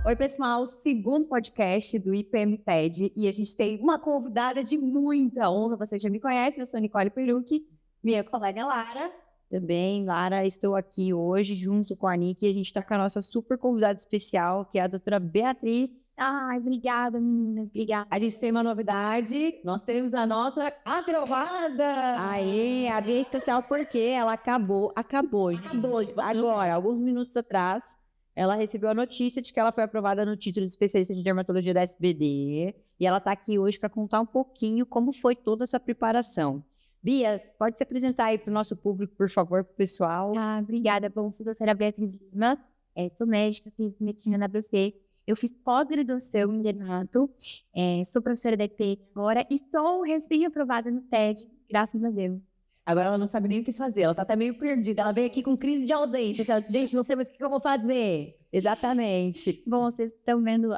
Oi, pessoal, segundo podcast do IPM TED e a gente tem uma convidada de muita honra. Você já me conhece, eu sou Nicole Perucchi, minha colega Lara. Também, Lara, estou aqui hoje junto com a Nick e a gente está com a nossa super convidada especial, que é a doutora Beatriz. Ai, obrigada, meninas, obrigada. A gente tem uma novidade, nós temos a nossa aprovada! Aê, a Bia é especial porque ela acabou, gente. Agora, alguns minutos atrás, ela recebeu a notícia de que ela foi aprovada no título de especialista de dermatologia da SBD e ela está aqui hoje para contar um pouquinho como foi toda essa preparação. Bia, pode se apresentar aí para o nosso público, por favor, para o pessoal. Obrigada. Bom, sou a doutora Beatriz Lima, sou médica, fiz medicina na UFC, eu fiz pós-graduação em dermato, sou professora da IPM agora e sou recém-aprovada no TED, graças a Deus. Agora ela não sabe nem o que fazer, ela tá até meio perdida, ela veio aqui com crise de ausência, gente, não sei mais o que eu vou fazer. Exatamente. Bom, vocês estão vendo,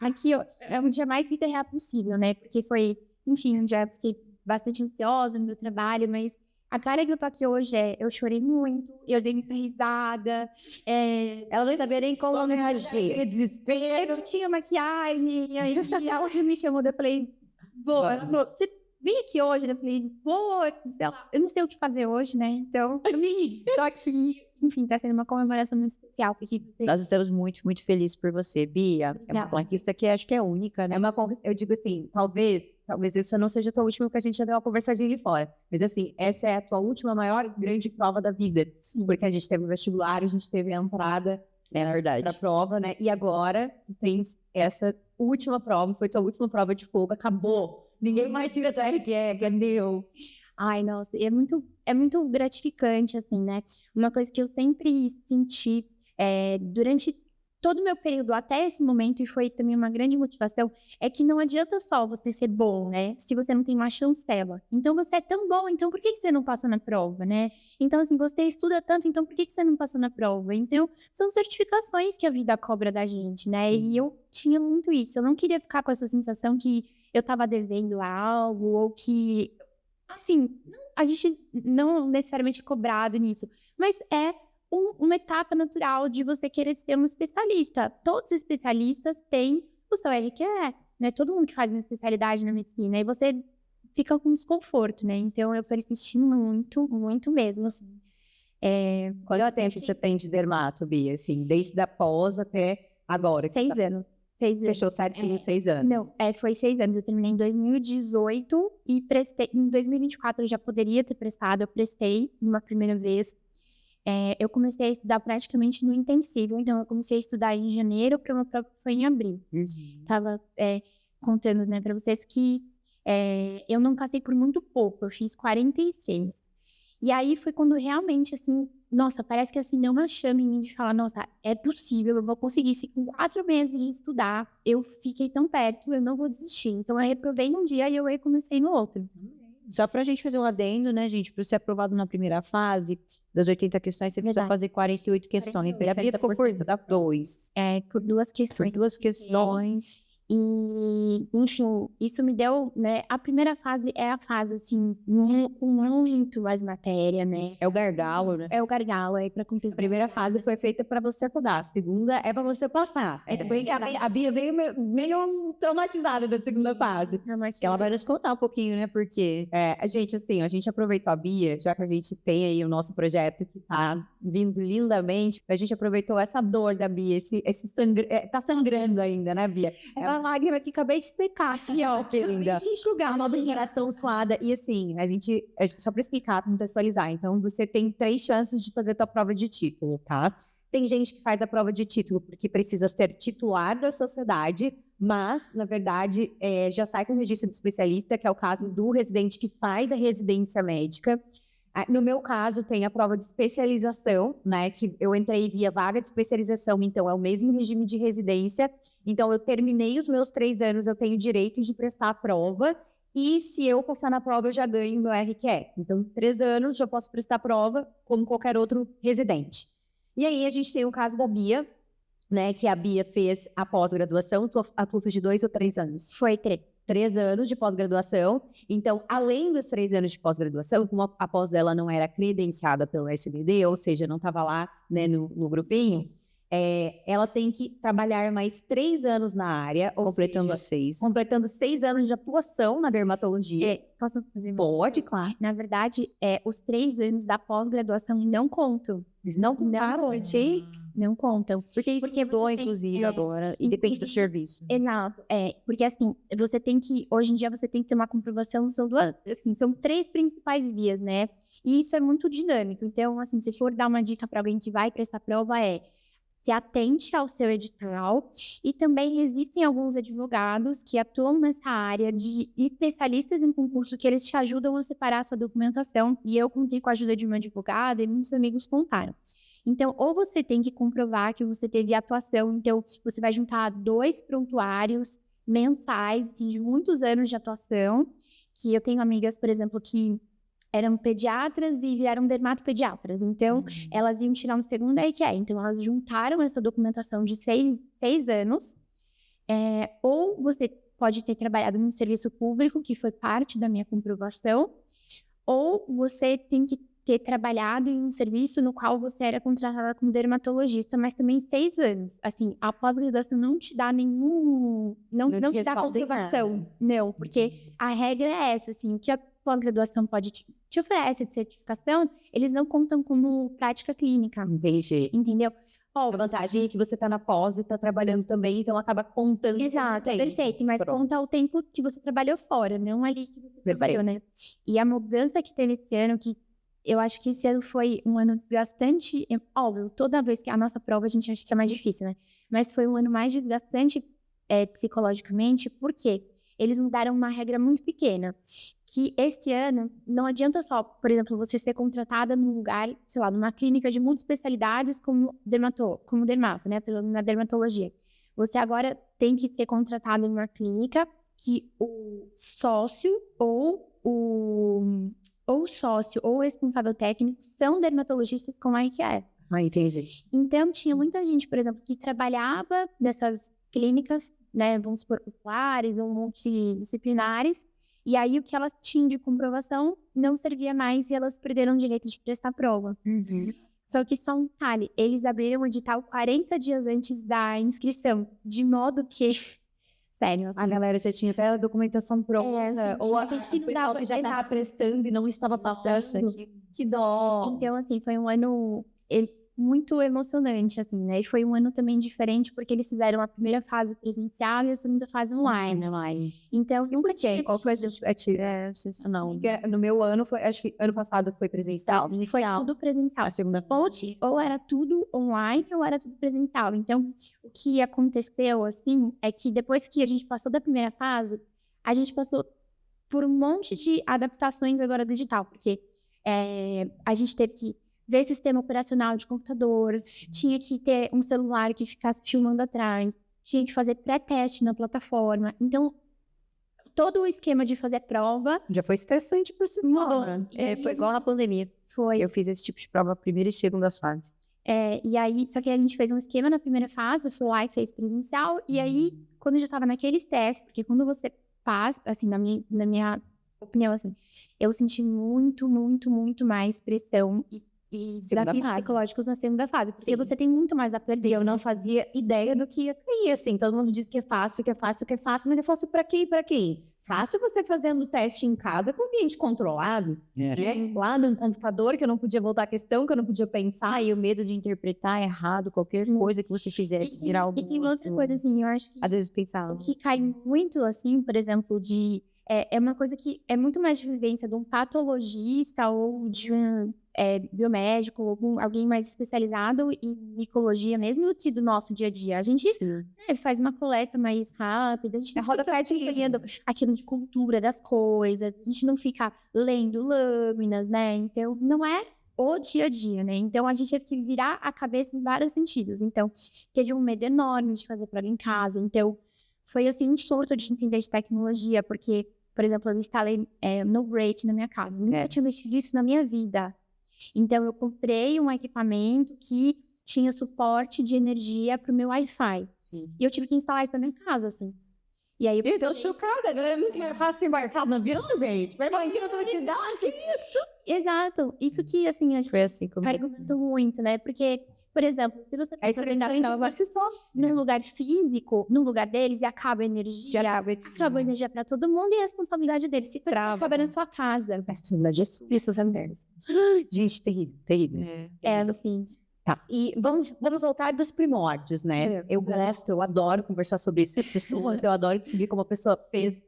aqui é um dia mais vida real possível, né, porque foi, enfim, um dia que fiquei bastante ansiosa no meu trabalho, mas a cara que eu tô aqui hoje eu chorei muito, eu dei muita risada. Ela não sabia nem como reagir. Desespero, não tinha maquiagem, e aí ela me chamou, eu falei, vou. Ela falou, você vem aqui hoje? Eu falei, vou, eu não sei o que fazer hoje, né, então eu tô aqui. Enfim, tá sendo uma comemoração muito especial. Nós estamos muito, muito felizes por você, Bia. É uma conquista que acho que é única, né? Eu digo assim, talvez essa não seja a tua última, porque a gente já deu uma conversadinha ali fora. Mas assim, essa é a tua última maior grande prova da vida. Sim. Porque a gente teve o vestibular, a gente teve a entrada pra prova, né? E agora tu tens essa última prova, foi tua última prova de fogo, acabou. Ninguém mais tira tua RQE, deu. Ai, nossa, é muito gratificante, assim, né? Uma coisa que eu sempre senti durante todo o meu período até esse momento, e foi também uma grande motivação, é que não adianta só você ser bom, né? Se você não tem uma chancela. Então, você é tão bom, então por que você não passou na prova, né? Então, assim, você estuda tanto, então por que você não passou na prova? Então, são certificações que a vida cobra da gente, né? Sim. E eu tinha muito isso. Eu não queria ficar com essa sensação que eu tava devendo algo, ou que... Assim, a gente não necessariamente é cobrado nisso, mas é uma etapa natural de você querer ser um especialista. Todos os especialistas têm o seu RQE, né? Todo mundo que faz uma especialidade na medicina, e você fica com desconforto, né? Então, eu persisti muito, muito mesmo, assim. Quanto tempo você tem de dermato, Bia? Assim, desde a pós até agora? 6 anos. 6 anos. Fechou certinho 6 anos? Não, foi 6 anos. Eu terminei em 2018 e prestei. Em 2024 eu já poderia ter prestado, eu prestei uma primeira vez. Eu comecei a estudar praticamente no intensivo, então eu comecei a estudar em janeiro para uma prova que foi em abril. Tava contando, né, para vocês que eu não passei por muito pouco, eu fiz 46. E aí foi quando realmente, assim, nossa, parece que assim, deu uma chama em mim de falar, nossa, é possível, eu vou conseguir. Se com 4 meses de estudar, eu fiquei tão perto, eu não vou desistir. Então eu reprovei num dia e eu recomecei no outro. Só pra gente fazer um adendo, né, gente, para ser aprovado na primeira fase, das 80 questões, você precisa fazer 48 questões. E a Bia ficou por 2. Por 2 questões. Por 2 questões. E, enfim, isso me deu, né, a primeira fase é a fase, assim, com muito mais matéria, né? É o gargalo, né? É o gargalo, pra contexto. A primeira fase foi feita para você acordar, a segunda é para você passar. A Bia veio meio traumatizada da segunda fase. Que ela vai nos contar um pouquinho, né? Porque, gente, assim, a gente aproveitou a Bia, já que a gente tem aí o nosso projeto que tá vindo lindamente, a gente aproveitou essa dor da Bia, tá sangrando ainda, né, Bia? Essa lágrima que acabei de secar aqui, ó, que linda. De enxugar, uma brincadeira suada. E assim, a gente, só para explicar, contextualizar, então você tem 3 chances de fazer tua prova de título, tá? Tem gente que faz a prova de título porque precisa ser titular da sociedade, mas, na verdade, já sai com o registro de especialista, que é o caso do residente que faz a residência médica. No meu caso, tem a prova de especialização, né, que eu entrei via vaga de especialização, então é o mesmo regime de residência. Então, eu terminei os meus 3 anos, eu tenho direito de prestar a prova, e se eu passar na prova, eu já ganho meu RQE. Então, 3 anos, já posso prestar a prova, como qualquer outro residente. E aí, a gente tem o caso da Bia, né, que a Bia fez a pós-graduação, a tua fez de 2 ou 3 anos? Foi 3. 3 anos de pós-graduação. Então, além dos 3 anos de pós-graduação, como a pós dela não era credenciada pelo SBD, ou seja, não estava lá, né, no grupinho, ela tem que trabalhar mais 3 anos na área, ou Completando seja, 6. completando 6 anos de atuação na dermatologia. Posso fazer uma Pode, claro. Na verdade, os 3 anos da pós-graduação não contam. Eles não contaram, gente. Não contam. Porque isso Porque mudou, você tem- inclusive, agora. E depende do inclusive- serviço. Exato. Porque assim, você tem que, hoje em dia, você tem que ter uma comprovação, são 2, assim, são 3 principais vias, né? E isso é muito dinâmico. Então, assim, se for dar uma dica para alguém que vai prestar prova, se atente ao seu edital. E também existem alguns advogados que atuam nessa área de especialistas em concurso que eles te ajudam a separar a sua documentação. E eu contei com a ajuda de uma advogada e muitos amigos contaram. Então, ou você tem que comprovar que você teve atuação, então você vai juntar 2 prontuários mensais, assim, de muitos anos de atuação, que eu tenho amigas, por exemplo, que eram pediatras e viraram dermatopediatras. Então, elas iam tirar um segundo IQE. Então, elas juntaram essa documentação de 6 anos. Ou você pode ter trabalhado num serviço público, que foi parte da minha comprovação, ou você tem que ter trabalhado em um serviço no qual você era contratada como dermatologista, mas também 6 anos. Assim, a pós-graduação não te dá nenhum... Não te dá respalda em comprovação. nada. Não, porque a regra é essa, assim, o que a pós-graduação pode te oferece de certificação, eles não contam como prática clínica, Entendi. entendeu? A vantagem é que você tá na pós e tá trabalhando também, então acaba contando. Exato, tempo. perfeito. Mas Pronto. conta o tempo que você trabalhou fora, não ali que você trabalhou, né? E a mudança que teve esse ano, que eu acho que esse ano foi um ano desgastante. Óbvio, toda vez que a nossa prova a gente acha que é mais difícil, né? Mas foi um ano mais desgastante psicologicamente, porque eles mudaram uma regra muito pequena. Que esse ano não adianta só, por exemplo, você ser contratada num lugar, sei lá, numa clínica de multiespecialidades como dermato, né? Na dermatologia. Você agora tem que ser contratado em uma clínica que o sócio ou o responsável técnico são dermatologistas com IQE. Entendi. Então, tinha muita gente, por exemplo, que trabalhava nessas clínicas, né, vamos supor, populares ou multidisciplinares, e aí o que elas tinham de comprovação não servia mais e elas perderam o direito de prestar prova. Só que só um detalhe, eles abriram o edital 40 dias antes da inscrição, de modo que... Sério, assim, A galera já tinha até a documentação pronta, assim, ou a tinha gente que não pessoal dava- que já estava exato. prestando e não estava passando. Que dó. Então, assim, foi um ano muito emocionante, assim, né? E foi um ano também diferente, porque eles fizeram a primeira fase presencial e a segunda fase online. Então, nunca tinha... Qual foi a justificativa? Não. No meu ano, acho que ano passado foi presencial. Foi tudo presencial. A segunda Ou era tudo online ou era tudo presencial. Então, o que aconteceu, assim, é que depois que a gente passou da primeira fase, a gente passou por um monte de adaptações agora digital, porque a gente teve que ver sistema operacional de computador, tinha que ter um celular que ficasse filmando atrás, tinha que fazer pré-teste na plataforma. Então, todo o esquema de fazer prova já foi estressante por si mudou. só. Foi igual na pandemia. Foi. Eu fiz esse tipo de prova primeira e segunda fase. E aí, só que a gente fez um esquema na primeira fase, foi lá e fez presencial, e aí, quando eu já tava naqueles testes, porque quando você passa, assim, na minha opinião, assim, eu senti muito, muito, muito mais pressão e desafios psicológicos na segunda fase, porque você tem muito mais a perder. E eu não fazia ideia do que ia cair, assim, todo mundo diz que é fácil, mas é fácil pra quê e pra quê? Fácil você fazendo o teste em casa com o ambiente controlado, né? Lá no computador, que eu não podia voltar a questão, que eu não podia pensar. E o medo de interpretar errado qualquer coisa que você fizesse virar algo. E tem outra coisa, assim, eu acho que às vezes pensava. o que cai muito, assim, por exemplo, é uma coisa que é muito mais de vivência de um patologista ou de um biomédico, ou alguém mais especializado em micologia mesmo, do que do nosso dia a dia. A gente faz uma coleta mais rápida, a gente não fica acompanhando aquilo de cultura das coisas, a gente não fica lendo lâminas, né? Então, não é o dia a dia, né? Então, a gente teve que virar a cabeça em vários sentidos. Então, teve um medo enorme de fazer prova em casa. Então, foi, assim, um surto de entender de tecnologia, porque, por exemplo, eu instalei no break na minha casa. Nunca tinha mexido isso na minha vida. Então, eu comprei um equipamento que tinha suporte de energia para o meu Wi-Fi. E eu tive que instalar isso na minha casa, assim. E aí Eu tô chocada, agora é muito mais fácil ter embarcado no avião, gente. Vai pra outra cidade, que isso? Exato. Isso que, assim, a gente Foi assim como. pergunta muito, né? Porque, Por exemplo, se você É está fazendo a estressante prova por si só. num lugar físico, num lugar deles, e acaba a energia, acaba a energia para todo mundo e a responsabilidade deles. Se Trava. acaba na sua casa. A responsabilidade é sua. Responsabilidade. Gente, terrível, terrível. É, assim. Tá, e vamos voltar dos primórdios, né? É, Eu gosto, eu adoro conversar sobre isso com pessoas, eu adoro descobrir como a pessoa fez.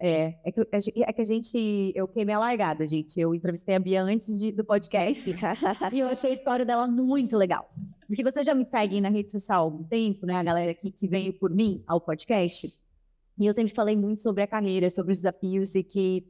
Eu queimei a largada, gente. Eu entrevistei a Bia antes do podcast e eu achei a história dela muito legal. Porque você já me segue na rede social há algum tempo, né? A galera que veio por mim ao podcast. E eu sempre falei muito sobre a carreira, sobre os desafios e que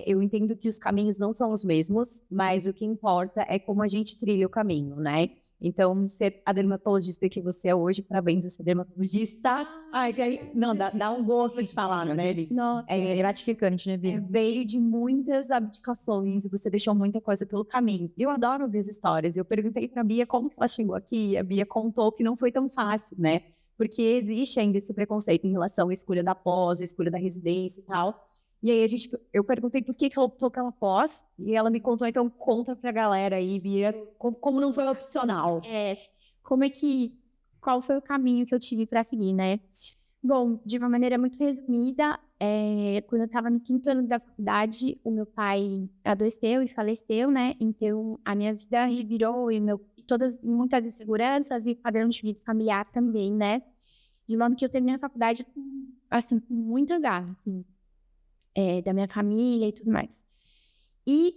eu entendo que os caminhos não são os mesmos, mas o que importa é como a gente trilha o caminho, né? Então, ser a dermatologista que você é hoje, parabéns, você é dermatologista. Ai, não, dá um gosto de falar, né, Elis? Nossa. É gratificante, né, Bia? Veio de muitas abdicações e você deixou muita coisa pelo caminho. Eu adoro ouvir as histórias. Eu perguntei pra Bia como ela chegou aqui, e a Bia contou que não foi tão fácil, né? Porque existe ainda esse preconceito em relação à escolha da pós, à escolha da residência e tal. E aí eu perguntei por que ela optou pela pós, e ela me contou, então conta pra galera aí, Bia, como não foi opcional. Qual foi o caminho que eu tive para seguir, né? Bom, de uma maneira muito resumida, quando eu estava no 5º ano da faculdade, o meu pai adoeceu e faleceu, né? Então, a minha vida revirou e muitas inseguranças e padrão de vida familiar também, né? De modo que eu terminei a faculdade com muita garra, assim, da minha família e tudo mais. E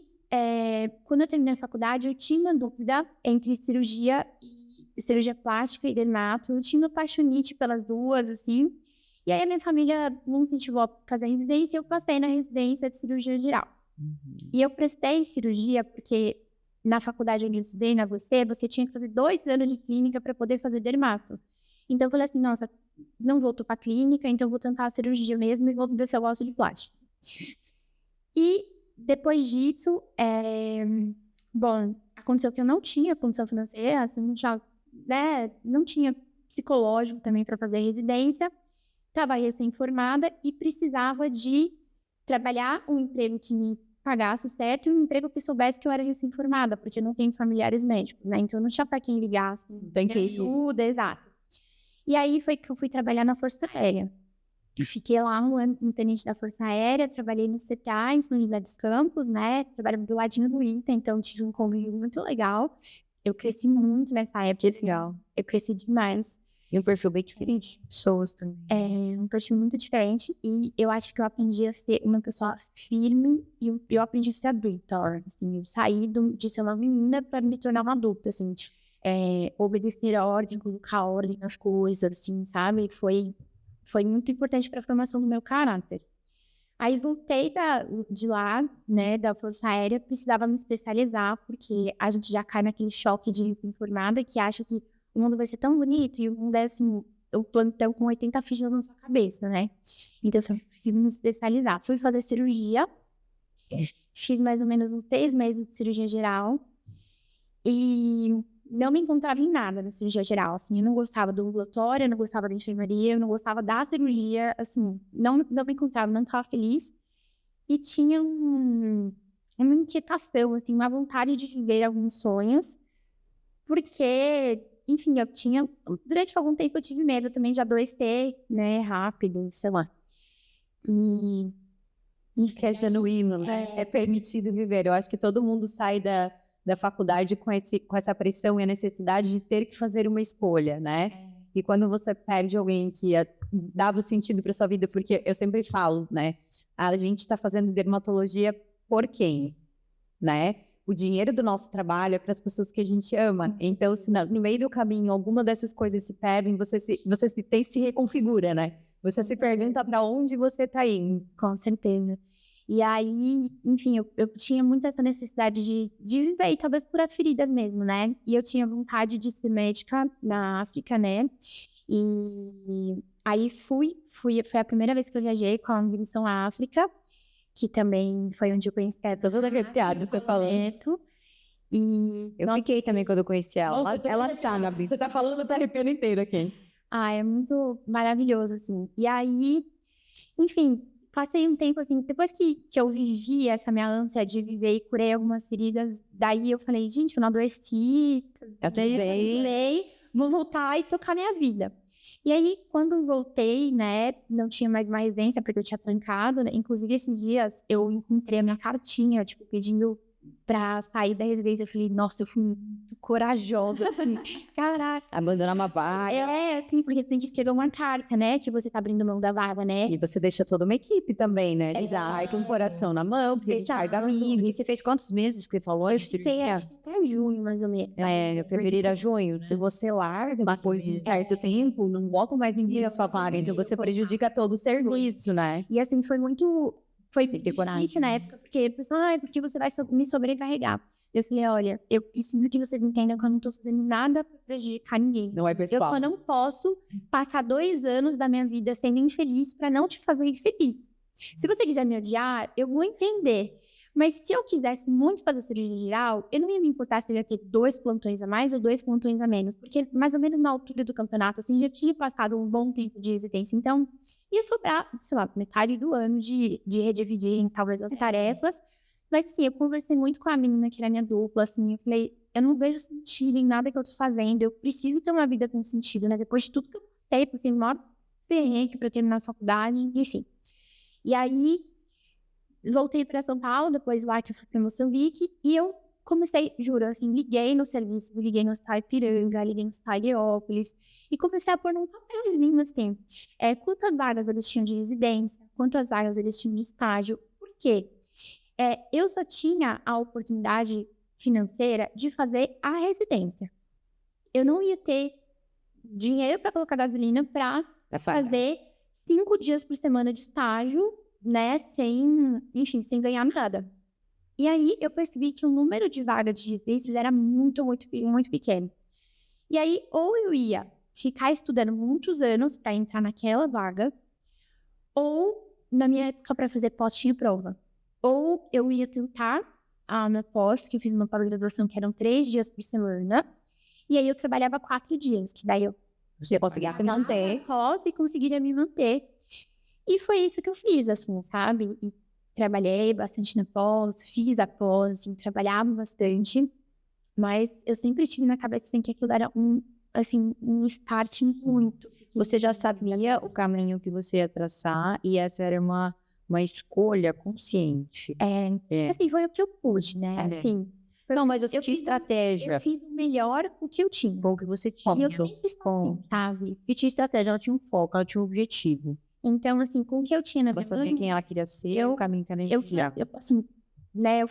quando eu terminei a faculdade, eu tinha uma dúvida entre cirurgia plástica e dermato. Eu tinha uma paixonite pelas duas, assim. E aí a minha família me incentivou a fazer residência e eu passei na residência de cirurgia geral. E eu prestei cirurgia porque na faculdade onde eu estudei, na você tinha que fazer 2 anos de clínica para poder fazer dermato. Então eu falei assim, nossa, não volto para clínica, então eu vou tentar a cirurgia mesmo e vou ver se eu gosto de plástica. E depois disso, bom, aconteceu que eu não tinha condição financeira, assim, não tinha psicológico também para fazer residência, estava recém-formada e precisava de trabalhar um emprego que me pagasse certo e um emprego que soubesse que eu era recém-formada, porque eu não tenho familiares médicos, né? Então eu não tinha para quem ligar, assim, Tem que ajuda, exato. E aí foi que eu fui trabalhar na Força Aérea. Fiquei lá um ano como tenente da Força Aérea, trabalhei no CTA, em São José dos Campos, né? Trabalhei do ladinho do ITA, então tive um convívio muito legal. Eu cresci muito nessa época. Que legal. Eu cresci demais. E um perfil bem diferente. Pessoas também. Um perfil muito diferente. E eu acho que eu aprendi a ser uma pessoa firme e eu aprendi a ser adulta. Assim, eu saí de ser uma menina para me tornar uma adulta, assim. Obedecer a ordem, colocar ordem nas coisas, assim, sabe? Foi muito importante para a formação do meu caráter. Aí voltei de lá, né, da Força Aérea, precisava me especializar, porque a gente já cai naquele choque de recém-formada que acha que o mundo vai ser tão bonito e o mundo é assim, o plantão com 80 fichas na sua cabeça, né? Então eu preciso me especializar. Fui fazer cirurgia, fiz mais ou menos uns 6 meses de cirurgia geral e não me encontrava em nada na cirurgia geral, assim, eu não gostava do ambulatório, eu não gostava da enfermaria, eu não gostava da cirurgia, assim, não me encontrava, não estava feliz, e tinha uma inquietação, assim, uma vontade de viver alguns sonhos, porque, enfim, durante algum tempo eu tive medo também de adoecer, né, rápido, sei lá, e que é genuíno, né? É permitido viver. Eu acho que todo mundo sai da faculdade com essa pressão e a necessidade de ter que fazer uma escolha, né? E quando você perde alguém que dava o sentido para sua vida, porque eu sempre falo, né? A gente está fazendo dermatologia por quem, né? O dinheiro do nosso trabalho é para as pessoas que a gente ama. Então, se no meio do caminho alguma dessas coisas se perdem, você se reconfigura, né? Você se pergunta para onde você está indo. Com certeza. E aí, enfim, eu tinha muito essa necessidade de viver, e talvez por feridas mesmo, né? E eu tinha vontade de ser médica na África, né? E aí foi a primeira vez que eu viajei com a missão à África, que também foi onde eu conheci a Tô toda arrepiada, você falando. E eu fiquei também quando eu conheci ela. Ela sabe. Você tá falando, tá arrepiando inteiro aqui. É muito maravilhoso, assim. E aí, enfim, passei um tempo, assim, depois que eu vivi essa minha ânsia de viver e curei algumas feridas, daí eu falei, gente, eu não adoeci, Tá tudo bem. vou voltar e tocar minha vida. E aí, quando eu voltei, né, não tinha mais uma residência, porque eu tinha trancado, né? Inclusive, esses dias, eu encontrei a minha cartinha, tipo, pedindo pra sair da residência. Eu falei, nossa, eu fui muito corajosa, assim, caraca. Abandonar uma vaga. Assim, porque você tem que escrever uma carta, né, que você tá abrindo mão da vaga, né? E você deixa toda uma equipe também, né? De sai com o coração na mão, porque a gente sai da amiga. E você fez quantos meses que você falou? Fiquei acho que até junho, mais ou menos. Fevereiro a junho. Se você larga depois de certo tempo, não bota mais ninguém na sua vaga, então você prejudica todo o serviço, né? E assim, foi Tem que ter coragem. difícil na época, porque a pessoa, porque você vai me sobrecarregar. Eu falei, olha, eu preciso que vocês entendam que eu não tô fazendo nada pra prejudicar ninguém. Não é Eu pessoal. só não posso passar 2 anos da minha vida sendo infeliz pra não te fazer infeliz. Se você quiser me odiar, eu vou entender. Mas se eu quisesse muito fazer cirurgia geral, eu não ia me importar se eu ia ter 2 plantões a mais ou 2 plantões a menos. Porque mais ou menos na altura do campeonato, assim, já tinha passado um bom tempo de residência. Então, ia sobrar, sei lá, metade do ano de redividir em talvez as tarefas. Mas assim, eu conversei muito com a menina que era minha dupla, assim, eu falei, eu não vejo sentido em nada que eu tô fazendo, eu preciso ter uma vida com sentido, né? Depois de tudo que eu passei o maior perrengue pra terminar a faculdade, enfim. E aí, voltei pra São Paulo, depois lá que eu fui pra Moçambique, e eu comecei, juro, assim, liguei no serviço, liguei no Hospital Ipiranga, liguei no Hospital Heliópolis, e comecei a pôr num papelzinho, assim, quantas vagas eles tinham de residência, quantas vagas eles tinham de estágio, por quê? Eu só tinha a oportunidade financeira de fazer a residência. Eu não ia ter dinheiro para colocar gasolina para fazer 5 dias por semana de estágio, né, sem ganhar nada. E aí eu percebi que o número de vagas de residências era muito, muito, muito pequeno. E aí, ou eu ia ficar estudando muitos anos para entrar naquela vaga, ou, na minha época, para fazer pós tinha prova. Ou eu ia tentar a minha pós, que eu fiz uma pós-graduação que eram 3 dias por semana, e aí eu trabalhava 4 dias, que daí eu Você conseguia se manter. pós e conseguiria me manter. E foi isso que eu fiz, assim, sabe? E trabalhei bastante na pós, fiz a pós, assim, trabalhava bastante, mas eu sempre tive na cabeça assim, que aquilo era um start muito. Você já sabia o caminho que você ia traçar e essa era uma escolha consciente. Assim, foi o que eu pude, né? Assim, Não, mas você eu tinha fiz- estratégia. eu fiz o melhor o que eu tinha. Com o que você tinha. E eu sempre estou assim, sabe? E tinha estratégia, ela tinha um foco, ela tinha um objetivo. Então, assim, com o que eu tinha na Ela minha sabia mão, quem ela queria ser, eu- o caminho que ela ia eu, trilhar. assim, né, eu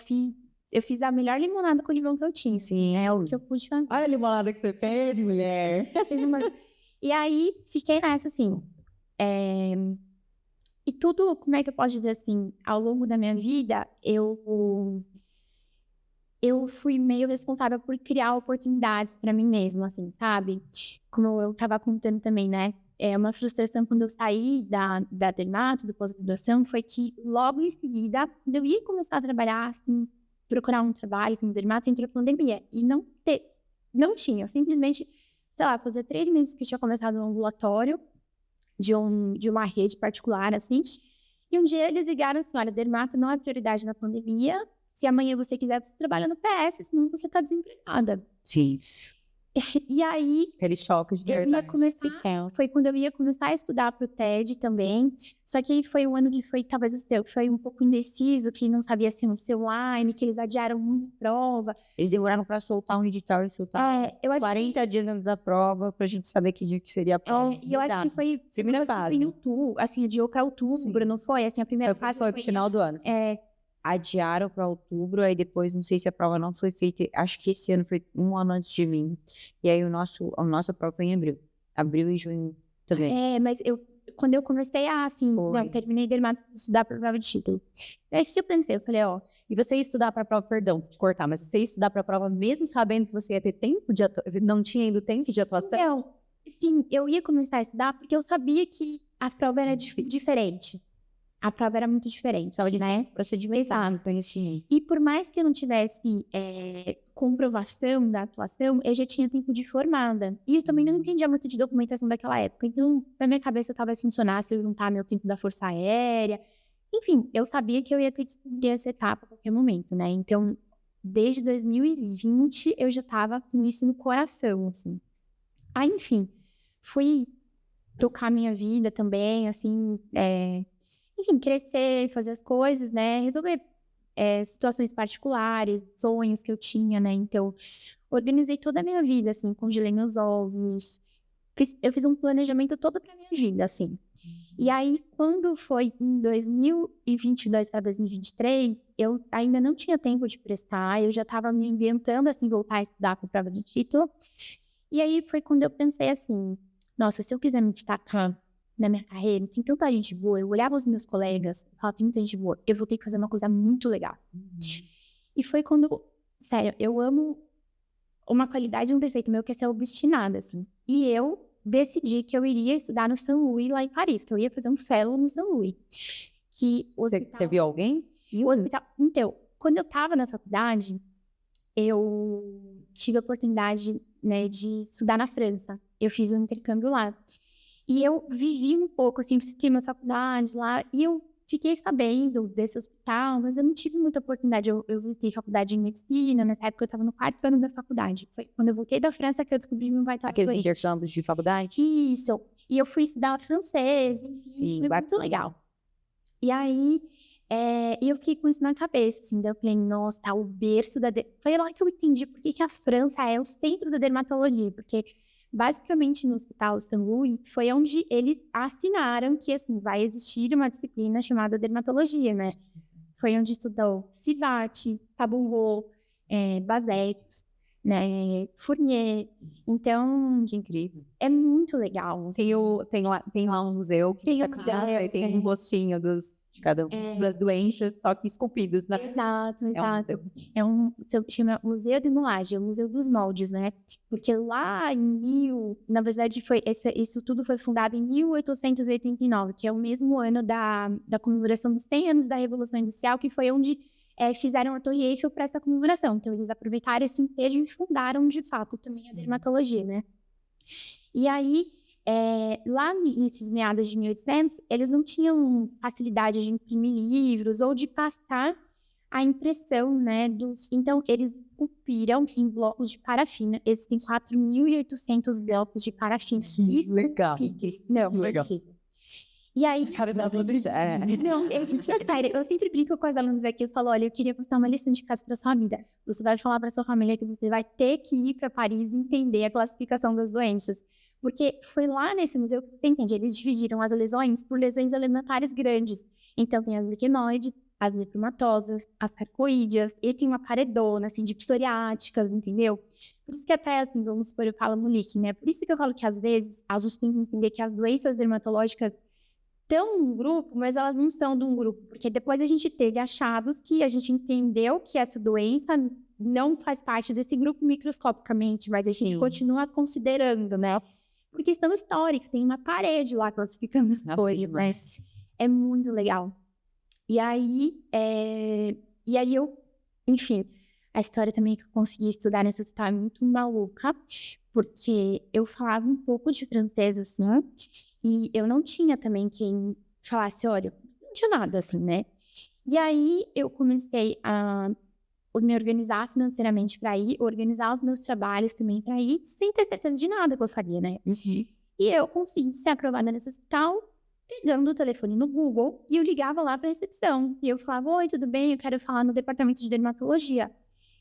fiz a melhor limonada com limão que eu tinha. Sim, É o que eu pude fazer. Olha a limonada que você fez, mulher. E aí, fiquei nessa, assim. E tudo, como é que eu posso dizer assim, ao longo da minha vida, eu fui meio responsável por criar oportunidades pra mim mesma, assim, sabe? Como eu tava contando também, né? Uma frustração quando eu saí da dermato, do pós-graduação, foi que logo em seguida, quando eu ia começar a trabalhar, assim, procurar um trabalho como dermato, entrou a pandemia. E não tinha, simplesmente, sei lá, fazia 3 meses que eu tinha começado um ambulatório de uma rede particular, assim. E um dia eles ligaram assim, olha, dermato não é prioridade na pandemia. Se amanhã você quiser, você trabalha no PS, senão você tá desempregada. Sim. E aí, Aquele choque de eu ia verdade. começar, foi quando eu ia começar a estudar pro TED também. Só que foi um ano que foi, talvez o seu, que foi um pouco indeciso, que não sabia se ia ser online, que eles adiaram muito a prova. Eles demoraram para soltar um edital, eles soltaram Eu acho 40 dias antes da prova pra gente saber que dia que seria a prova. E eu acho que foi Primeira foi fase. em outubro, assim, adiou pra outubro, não foi? Assim, a primeira fase Foi pro final do ano. Adiaram para outubro, aí depois, não sei se a prova não foi feita, acho que esse ano foi 1 ano antes de mim. E aí a nossa prova foi em abril. Abril e junho também. Mas quando eu comecei a, assim, Foi. terminei dermato de estudar pra prova de título. Aí que eu pensei, eu falei, E você ia estudar para a prova, perdão, te cortar, mas você ia estudar para a prova mesmo sabendo que você ia ter tempo de não tinha ainda tempo de atuação? então, sim, eu ia começar a estudar porque eu sabia que a prova era diferente. A prova era muito diferente, né? Procedimento, conhecimento. E por mais que eu não tivesse comprovação da atuação, eu já tinha tempo de formada. E eu também não entendia muito de documentação daquela época. Então, na minha cabeça, talvez funcionasse eu juntar meu tempo da Força Aérea. Enfim, eu sabia que eu ia ter que cumprir essa etapa a qualquer momento, né? Então, desde 2020, eu já estava com isso no coração, assim. Aí, enfim, fui tocar minha vida também, assim, enfim, crescer, fazer as coisas, né? Resolver situações particulares, sonhos que eu tinha, né? Então, organizei toda a minha vida, assim, congelei meus ovos. Eu fiz um planejamento todo pra minha vida, assim. E aí, quando foi em 2022 para 2023, eu ainda não tinha tempo de prestar, eu já estava me ambientando, assim, voltar a estudar para a prova de título. E aí foi quando eu pensei assim, nossa, se eu quiser me destacar na minha carreira, tem tanta gente boa, eu olhava os meus colegas, falava, tem muita gente boa, eu vou ter que fazer uma coisa muito legal. E foi quando, sério, eu amo uma qualidade e um defeito meu que é ser obstinada, assim. E eu decidi que eu iria estudar no Saint Louis, lá em Paris, que eu ia fazer um fellow no Saint Louis. Que o hospital... Você viu alguém? O hospital... Então, quando eu estava na faculdade, eu tive a oportunidade, né, de estudar na França. Eu fiz um intercâmbio lá. E eu vivi um pouco, assim, visitei minhas faculdades lá, e eu fiquei sabendo desse hospital, mas eu não tive muita oportunidade. Eu visitei faculdade de medicina, nessa época eu estava no 4º ano da faculdade. Foi quando eu voltei da França que eu descobri meu pai estava Aqueles doente. intercâmbios de faculdade? Isso. E eu fui estudar francês, Sim, foi muito legal. E aí, eu fiquei com isso na cabeça, assim, daí eu falei, nossa, o berço da... Foi lá que eu entendi por que a França é o centro da dermatologia, porque basicamente no Hospital Saint Louis foi onde eles assinaram que, assim, vai existir uma disciplina chamada dermatologia, né? Foi onde estudou Civat, Sabonneau, Bazet, né, Fournier. Então, Que incrível. é muito legal. Tem lá um museu que Tem um tem um rostinho de cada das doenças, só que esculpidos, né? Exato, É um exato. museu. Chama Museu de Moulage, é o Museu dos Moldes, né? Porque lá na verdade, isso tudo foi fundado em 1889, que é o mesmo ano da comemoração dos 100 anos da Revolução Industrial, que foi onde fizeram a Torre Eiffel para essa comemoração. Então, eles aproveitaram esse ensejo e fundaram, de fato, também a dermatologia, né? E aí, lá nesses meados de 1800, eles não tinham facilidade de imprimir livros ou de passar a impressão, né? Então, eles esculpiram em blocos de parafina. Existem 4.800 blocos de parafina. Legal. Não, Legal. E aí... Não, sério, eu sempre brinco com as alunas aqui, eu falo, olha, eu queria passar uma lição de casa para sua vida. Você vai falar para sua família que você vai ter que ir para Paris e entender a classificação das doenças. Porque foi lá nesse museu que você entende, eles dividiram as lesões por lesões elementares grandes. Então, tem as liquenoides, as leucomatosas, as sarcoídeas, e tem uma paredona, assim, de psoriáticas, entendeu? Por isso que até, assim, vamos supor, eu falo no líquido, né? Por isso que eu falo que, às vezes, a gente tem que entender que as doenças dermatológicas estão num grupo, mas elas não são de um grupo, porque depois a gente teve achados que a gente entendeu que essa doença não faz parte desse grupo microscopicamente, mas a gente continua considerando, né? Por questão histórica, tem uma parede lá classificando as coisas, né? É muito legal. E aí eu, enfim, a história também que eu consegui estudar nessa história é muito maluca, porque eu falava um pouco de francês, assim, e eu não tinha também quem falasse, olha, não tinha nada assim, né? E aí eu comecei a me organizar financeiramente para ir, organizar os meus trabalhos também para ir, sem ter certeza de nada que eu faria, né? E eu consegui ser aprovada nesse hospital, pegando o telefone no Google, e eu ligava lá para a recepção. E eu falava, oi, tudo bem? Eu quero falar no departamento de dermatologia.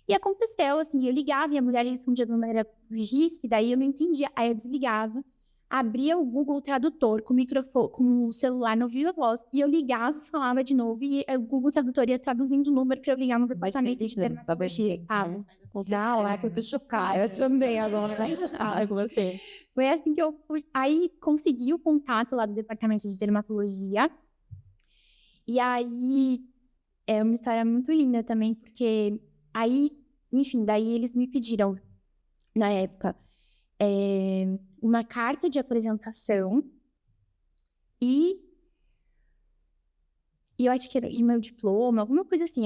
E aconteceu, assim, eu ligava e a mulher respondia de uma maneira ríspida, daí eu não entendia. Aí eu desligava, abria o Google Tradutor com o microfone, com o celular no viva voz, e eu ligava e falava de novo, e o Google Tradutor ia traduzindo o número para eu ligar no departamento de dermatologia, sabe? Não, é que eu tô chocada. Eu também agora. Você. Foi assim que eu fui. Aí consegui o contato lá do departamento de dermatologia. E aí é uma história muito linda também, porque aí, enfim, daí eles me pediram, na época, uma carta de apresentação e eu acho que era meu diploma, alguma coisa assim,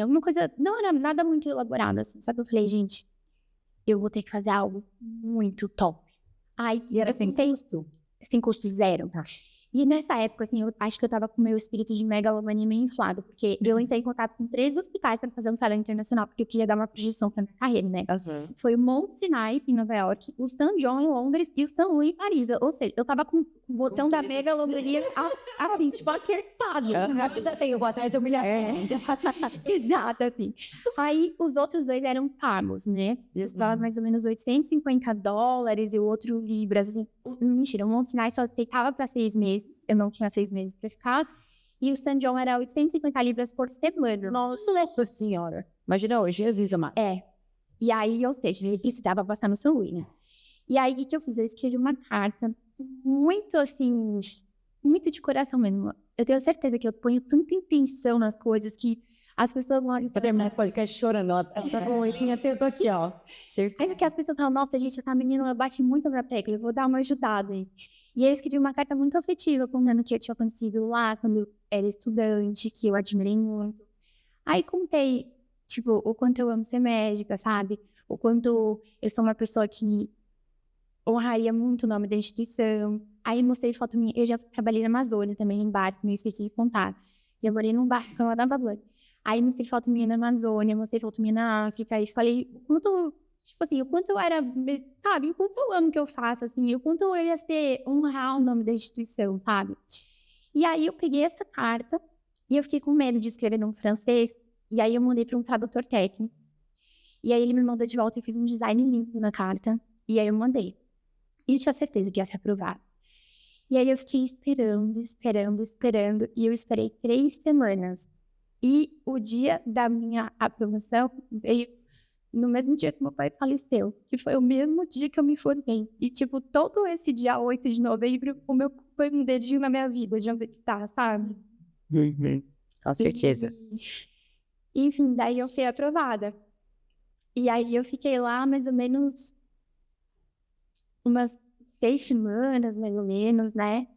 não era nada muito elaborado, assim, só que eu falei, gente, eu vou ter que fazer algo muito top. Aí, E era sem custo? Sem custo zero. E nessa época, assim, eu acho que eu tava com o meu espírito de megalomania meio inflado, porque eu entrei em contato com 3 hospitais para fazer um fellow internacional, porque eu queria dar uma projeção pra minha carreira, né? Foi o Mount Sinai, em Nova York, o St. John, em Londres, e o St. Louis, em Paris. Ou seja, eu tava com o botão da megalomania, assim, tipo, apertado. Eu já tenho boa tarde, humilhação. Exato, assim. Aí, os outros 2 eram pagos, né? Custava mais ou menos $850 e o outro libras, assim. Mentira, o Mount Sinai só aceitava para 6 meses. Eu não tinha 6 meses para ficar. E o St. John era 850 libras por semana. Nossa senhora. Imagina hoje, Jesus amado. E aí, ou seja, ele precisava passar no St. Louis, né? E aí, o que eu fiz? Eu escrevi uma carta muito, assim, muito de coração mesmo. Eu tenho certeza que eu ponho tanta intenção nas coisas que as pessoas vão... Pra terminar esse podcast chorando, eu tô aqui, ó. Certeza que as pessoas falam, nossa, gente, essa menina bate muito na tecla, eu vou dar uma ajudada aí. E eu escrevi uma carta muito afetiva, contando que eu tinha acontecido lá, quando eu era estudante, que eu admirei muito. Aí contei, tipo, o quanto eu amo ser médica, sabe? O quanto eu sou uma pessoa que honraria muito o nome da instituição. Aí mostrei foto minha, eu já trabalhei na Amazônia também, em barco, não esqueci de contar. Já morei num barco lá na Amazônia. Aí mostrei foto minha na Amazônia, mostrei foto minha na África, e falei o quanto, tipo assim, o quanto eu era, sabe, o quanto eu amo o que eu faço, assim, o quanto eu ia honrar o nome da instituição, sabe? E aí eu peguei essa carta, e eu fiquei com medo de escrever no francês, e aí eu mandei para um tradutor técnico. E aí ele me mandou de volta e fiz um design lindo na carta, e aí eu mandei. E eu tinha certeza que ia ser aprovado. E aí eu fiquei esperando, e eu esperei 3 semanas. E o dia da minha aprovação veio no mesmo dia que meu pai faleceu, que foi o mesmo dia que eu me formei. E, tipo, todo esse dia 8 de novembro, o meu foi um dedinho na minha vida, de onde que tá, sabe? Com certeza. Enfim, daí eu fui aprovada. E aí eu fiquei lá mais ou menos umas 6 semanas, mais ou menos, né?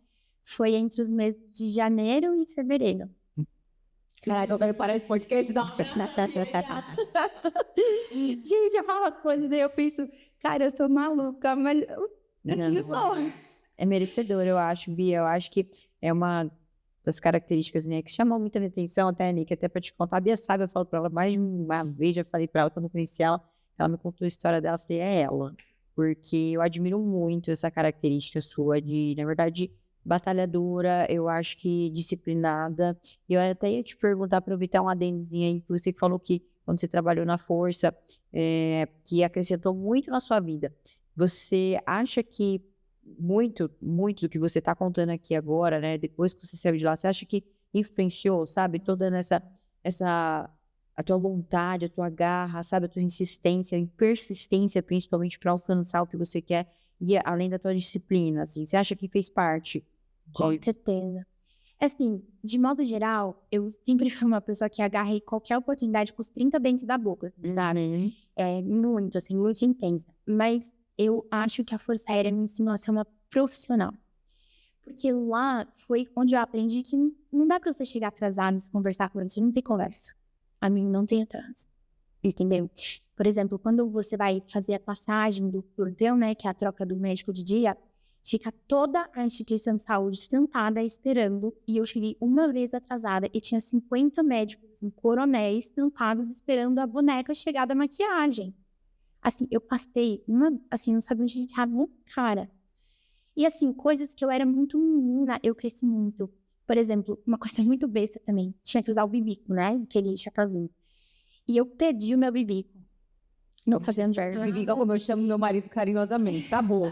Foi entre os meses de janeiro e fevereiro. Caralho, eu quero parar esse podcast. Não. Gente, eu falo as coisas e eu penso, cara, eu sou maluca, mas eu sou. É merecedor, eu acho, Bia. Eu acho que é uma das características, né, que chamam muito a minha atenção, até, Nick, até pra te contar. A Bia sabe, eu falo pra ela mais de uma vez, já falei pra ela quando eu conheci ela me contou a história dela, eu falei, é ela. Porque eu admiro muito essa característica sua de, na verdade, batalhadora, eu acho que disciplinada. E eu até ia te perguntar, aproveitar um adendozinho aí, que você falou que quando você trabalhou na Força, que acrescentou muito na sua vida. Você acha que muito do que você está contando aqui agora, né, depois que você saiu de lá, você acha que influenciou, sabe, toda a tua vontade, a tua garra, sabe, a tua insistência e persistência, principalmente para alcançar o que você quer, e além da tua disciplina, assim, você acha que fez parte? Com certeza. Assim, de modo geral, eu sempre fui uma pessoa que agarrei qualquer oportunidade com os 30 dentes da boca, sabe? Muito, assim, muito intensa. Mas eu acho que a Força Aérea me ensinou a ser uma profissional. Porque lá foi onde eu aprendi que não dá pra você chegar atrasado e conversar com você, não tem conversa. A mim não tem atraso. Entendeu? Por exemplo, quando você vai fazer a passagem do plantão, né, que é a troca do médico de dia, fica toda a instituição de saúde sentada esperando, e eu cheguei uma vez atrasada e tinha 50 médicos, assim, coronéis, sentados esperando a boneca chegar da maquiagem. Assim, eu passei, assim, não sabia onde estava minha cara. E assim, coisas que eu era muito menina, eu cresci muito. Por exemplo, uma coisa muito besta também, tinha que usar o bibico, né, aquele chapéuzinho. E eu perdi o meu bibico. Não sabia onde era. Bibico, como eu chamo meu marido carinhosamente, tá bom.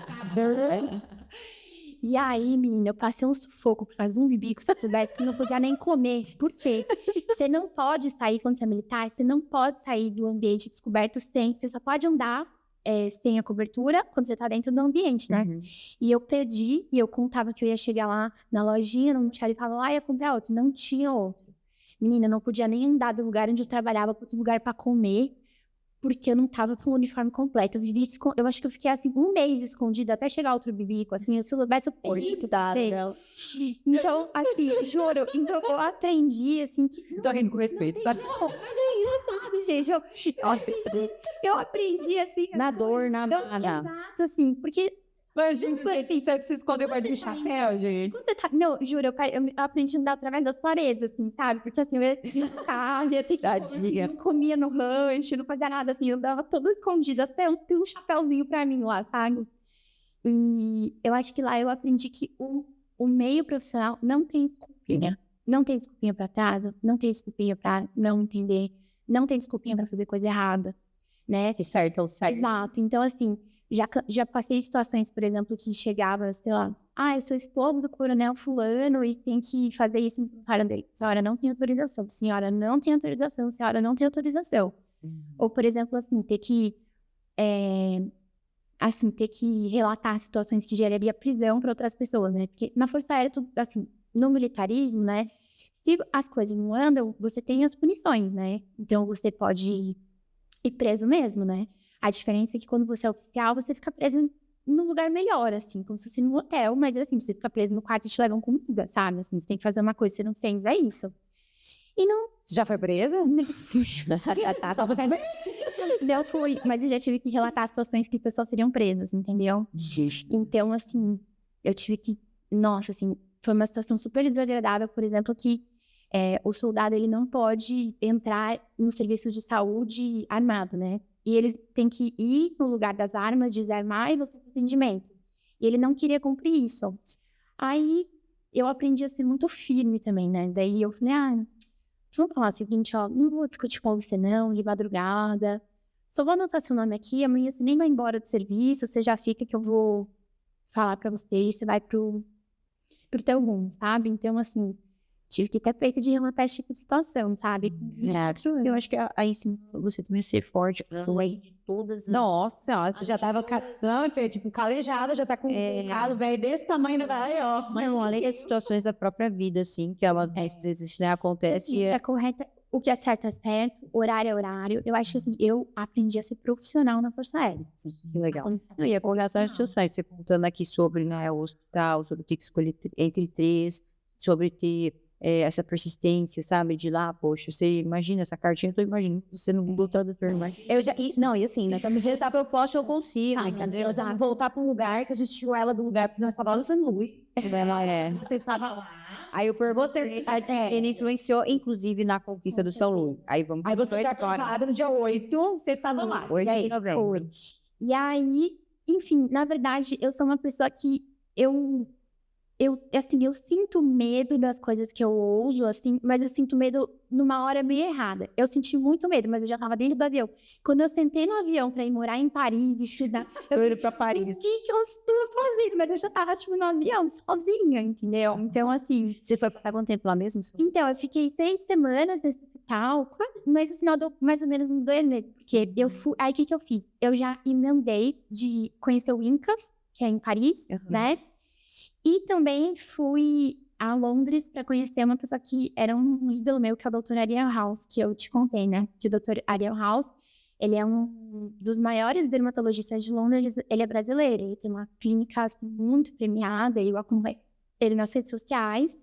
E aí, menina, eu passei um sufoco por causa de um bibico, se eu soubesse que eu não podia nem comer. Por quê? Você não pode sair quando você é militar, você não pode sair do ambiente descoberto sem, você só pode andar sem a cobertura quando você tá dentro do ambiente, né? Uhum. E eu perdi, e eu contava que eu ia chegar lá na lojinha, não tinha, e falava, ia comprar outro. Não tinha outro. Menina, eu não podia nem andar do lugar onde eu trabalhava para outro lugar para comer, porque eu não tava com o uniforme completo. Eu acho que eu fiquei assim 1 mês escondida até chegar outro bibico, assim, se eu soubesse eu perdi. Então, assim, juro, então eu aprendi, assim, que... Tô rindo com respeito, sabe? Não, mas é engraçado, gente, eu aprendi, assim... Na dor, Exato, assim, porque Imagina, você se escondeu mais de chapéu, gente. Quando você tá... Não, juro, eu aprendi a andar através das paredes, assim, sabe? Porque assim, eu ia ficar, ia ter que assim, não comia no rancho, não fazia nada, assim, eu andava todo escondida, até ter um chapéuzinho pra mim lá, sabe? E eu acho que lá eu aprendi que o meio profissional não tem desculpinha. Não tem desculpinha pra atraso, não tem desculpinha pra não entender, não tem desculpinha pra fazer coisa errada, né? Certo ou certo. Exato. Então, assim, já passei situações, por exemplo, que chegava, sei lá, eu sou esposa do coronel fulano e tem que fazer isso em cara dele. Senhora não tem autorização, senhora não tem autorização, senhora não tem autorização. Ou, por exemplo, assim, ter que relatar situações que geraria prisão para outras pessoas, né? Porque na Força Aérea, assim, no militarismo, né? Se as coisas não andam, você tem as punições, né? Então, você pode ir preso mesmo, né? A diferença é que quando você é oficial, você fica preso num lugar melhor, assim, como se fosse num hotel, mas assim, você fica preso no quarto e te levam comida, sabe? Assim, você tem que fazer uma coisa que você não fez, é isso. E não... Você já foi presa? Só você... Não fui, mas eu já tive que relatar situações que pessoas seriam presas, entendeu? Então, assim, eu tive que... Nossa, assim, foi uma situação super desagradável, por exemplo, que o soldado, ele não pode entrar no serviço de saúde armado, né? E eles têm que ir no lugar das armas, desarmar e voltar para o atendimento. E ele não queria cumprir isso. Aí, eu aprendi a ser muito firme também, né? Daí eu falei, vamos falar o seguinte, não vou discutir com você não, de madrugada. Só vou anotar seu nome aqui, amanhã você nem vai embora do serviço, você já fica que eu vou falar pra você e você vai pro teu rumo, sabe? Então, assim, tive que ter peito de relatar esse tipo de situação, sabe? Eu acho que aí sim, você também ser forte, além de todas as... Nossa, você já tava tipo, calejada, já tá com um calo velho desse tamanho, né? Ó. Não, além das situações da própria vida, assim, que ela às vezes, né, acontece. Assim, é correta, o que é certo, horário é horário. Eu acho que assim, eu aprendi a ser profissional na Força Aérea. Assim, que legal. Não, e a correlação sociais, você contando aqui sobre, né, o hospital, sobre ter que escolher entre três, sobre ter essa persistência, sabe, de lá, poxa, você imagina essa cartinha, eu tô imaginando, você não mudou tanto, Eu já, e assim, nós estamos voltar eu posso, eu consigo, entendeu? Voltar para um lugar que a gente tirou ela do lugar, porque nós estávamos no São Luís. Você estava lá. Aí eu perguntei, a disciplina influenciou, inclusive, na conquista do São Luís. Aí você foi aprovada no dia 8, você estava lá. 8 de novembro. E aí, enfim, na verdade, eu sou uma pessoa que eu sinto medo das coisas que eu ouso, assim, mas eu sinto medo numa hora meio errada. Eu senti muito medo, mas eu já tava dentro do avião. Quando eu sentei no avião pra ir morar em Paris e estudar, eu indo pra Paris. O que eu estou fazendo? Mas eu já tava, tipo, no avião, sozinha, entendeu? Então, assim... Você foi passar quanto tempo lá mesmo? Então, eu fiquei 6 semanas nesse hospital, mas no final deu mais ou menos uns 2 meses, porque eu fui... Aí, o que eu fiz? Eu já emendei de conhecer o Incas, que é em Paris, né? E também fui a Londres para conhecer uma pessoa que era um ídolo meu, que é o Dr. Ariel House, que eu te contei, né? Que o Dr. Ariel House, ele é um dos maiores dermatologistas de Londres, ele é brasileiro, ele tem uma clínica assim, muito premiada, eu acompanho ele nas redes sociais,